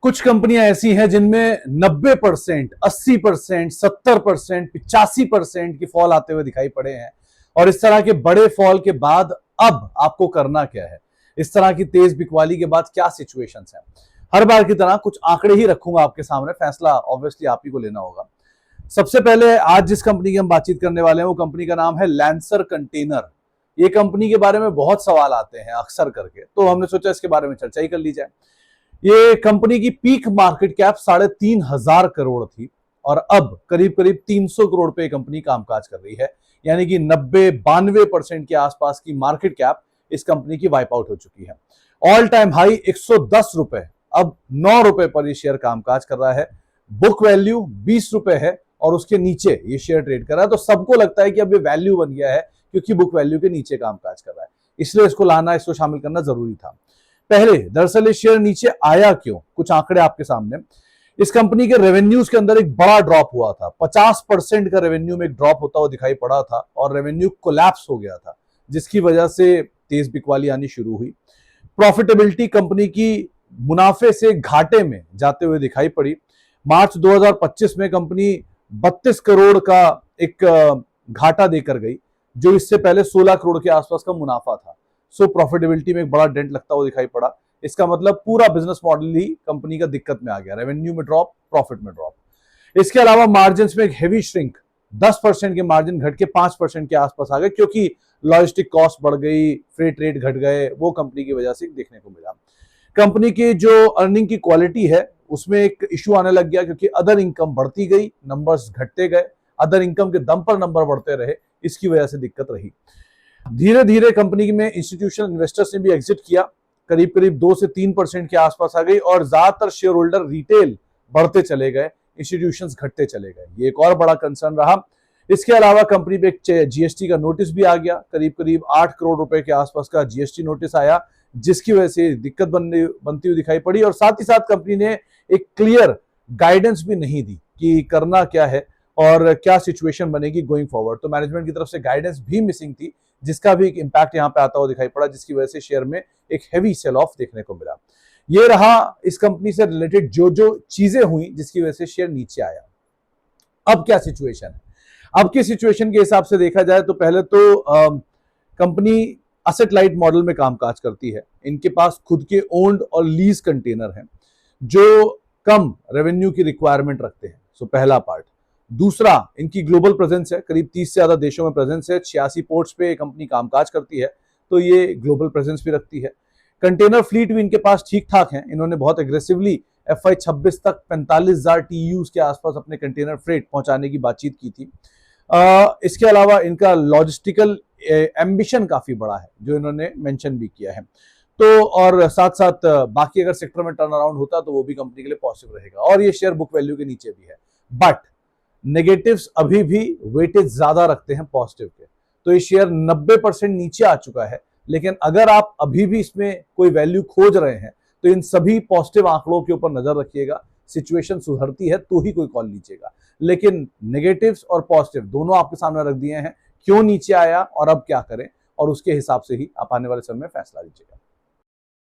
कुछ कंपनियां ऐसी हैं जिनमें 90%, 80%, 70%, 85% की फॉल आते हुए दिखाई पड़े हैं। और इस तरह के बड़े फॉल के बाद अब आपको करना क्या है, इस तरह की तेज बिकवाली के बाद क्या सिचुएशंस हैं। हर बार की तरह कुछ आंकड़े ही रखूंगा आपके सामने, फैसला ऑब्वियसली आप ही को लेना होगा। सबसे पहले आज जिस कंपनी की हम बातचीत करने वाले हैं वो कंपनी का नाम है लैंसर कंटेनर। ये कंपनी के बारे में बहुत सवाल आते हैं अक्सर करके, तो हमने सोचा इसके बारे में चर्चा ही कर ली जाए। ये कंपनी की पीक मार्केट कैप 3,500 करोड़ थी और अब करीब करीब 300 करोड़ पे कंपनी कामकाज कर रही है। यानी कि 90-92% के आसपास की मार्केट कैप इस कंपनी की वाइप आउट हो चुकी है। ऑल टाइम हाई 110 रुपए, अब 9 रुपए पर ये शेयर कामकाज कर रहा है। बुक वैल्यू 20 रुपए है और उसके नीचे ये शेयर ट्रेड कर रहा है। तो सबको लगता है कि अब ये वैल्यू बन गया है क्योंकि बुक वैल्यू के नीचे कामकाज कर रहा है, इसलिए इसको लाना, इसको शामिल करना जरूरी था। पहले दरअसल ये शेयर नीचे आया क्यों, कुछ आंकड़े आपके सामने। इस कंपनी के रेवेन्यूज के अंदर एक बड़ा ड्रॉप हुआ था, 50% का रेवेन्यू में एक ड्रॉप होता हुआ दिखाई पड़ा था और रेवेन्यू कोलैप्स हो गया था, जिसकी वजह से तेज बिकवाली आनी शुरू हुई। प्रॉफिटेबिलिटी कंपनी की मुनाफे से घाटे में जाते हुए दिखाई पड़ी। मार्च 2025 में कंपनी 32 करोड़ का एक घाटा देकर गई, जो इससे पहले 16 करोड़ के आसपास का मुनाफा था। सो प्रॉफिटेबिलिटी में एक बड़ा डेंट लगता हुआ दिखाई पड़ा। इसका मतलब पूरा बिजनेस मॉडल ही कंपनी का दिक्कत में आ गया, रेवेन्यू में ड्रॉप, प्रॉफिट में ड्रॉप। इसके अलावा मार्जिन में एक हेवी श्रिंक, 10% के मार्जिन घट के 5% के आसपास आ गए क्योंकि लॉजिस्टिक कॉस्ट बढ़ गई, फ्रेट रेट घट गए, वो कंपनी की वजह से देखने को मिला। कंपनी की जो अर्निंग की क्वालिटी है उसमें एक इश्यू आने लग गया क्योंकि अदर इनकम बढ़ती गई, नंबर्स घटते गए, अदर इनकम के दम पर नंबर बढ़ते रहे, इसकी वजह से दिक्कत रही। धीरे धीरे कंपनी में इंस्टीट्यूशनल इन्वेस्टर्स ने भी एग्जिट किया, करीब करीब 2 से 3% के आसपास आ गई और ज्यादातर शेयर होल्डर रिटेल बढ़ते चले गए, इंस्टीट्यूशंस घटते चले गए। ये एक और बड़ा कंसर्न रहा। इसके अलावा कंपनी पे एक जीएसटी का नोटिस भी आ गया, करीब करीब 8 करोड़ रुपए के आसपास का जीएसटी नोटिस आया, जिसकी वजह से दिक्कत बनती हुई दिखाई पड़ी। और साथ ही साथ कंपनी ने एक क्लियर गाइडेंस भी नहीं दी कि करना क्या है और क्या सिचुएशन बनेगी गोइंग फॉरवर्ड। तो मैनेजमेंट की तरफ से गाइडेंस भी मिसिंग थी, जिसका भी एक इंपैक्ट यहां पे आता हुआ दिखाई पड़ा, जिसकी वजह से शेयर में एक हेवी सेल ऑफ देखने को मिला। ये रहा इस कंपनी से रिलेटेड जो जो चीजें हुई जिसकी वजह से शेयर नीचे आया। अब क्या सिचुएशन है? अब की सिचुएशन के हिसाब से देखा जाए तो पहले तो कंपनी असेट लाइट मॉडल में कामकाज करती है। इनके पास खुद के ओन्ड और लीज कंटेनर हैं जो कम रेवेन्यू की रिक्वायरमेंट रखते हैं। सो पहला पार्ट। दूसरा, इनकी ग्लोबल प्रेजेंस है, करीब 30 से ज्यादा देशों में प्रेजेंस है, 86 पोर्ट्स पे कंपनी कामकाज करती है, तो ये ग्लोबल प्रेजेंस भी रखती है। कंटेनर फ्लीट भी इनके पास ठीक ठाक है। इन्होंने बहुत एग्रेसिवली FY 26 तक 45,000 TEUs के आसपास अपने कंटेनर फ्रेट पहुंचाने की बातचीत की थी। इसके अलावा इनका लॉजिस्टिकल एम्बिशन काफी बड़ा है, जो इन्होंने मेंशन भी किया है। तो और साथ साथ बाकी अगर सेक्टर में टर्न अराउंड होता तो वो भी कंपनी के लिए पॉसिबल रहेगा। और ये शेयर बुक वैल्यू के नीचे भी है, बट नेगेटिव्स अभी भी वेटेज ज्यादा रखते हैं पॉजिटिव के। तो ये शेयर 90% नीचे आ चुका है, लेकिन अगर आप अभी भी इसमें कोई वैल्यू खोज रहे हैं तो इन सभी पॉजिटिव आंकड़ों के ऊपर नजर रखिएगा। सिचुएशन सुधरती है तो ही कोई कॉल लीजिएगा, लेकिन नेगेटिव्स और पॉजिटिव दोनों आपके सामने रख दिए हैं, क्यों नीचे आया और अब क्या करें, और उसके हिसाब से ही आप आने वाले समय में फैसला लीजिएगा।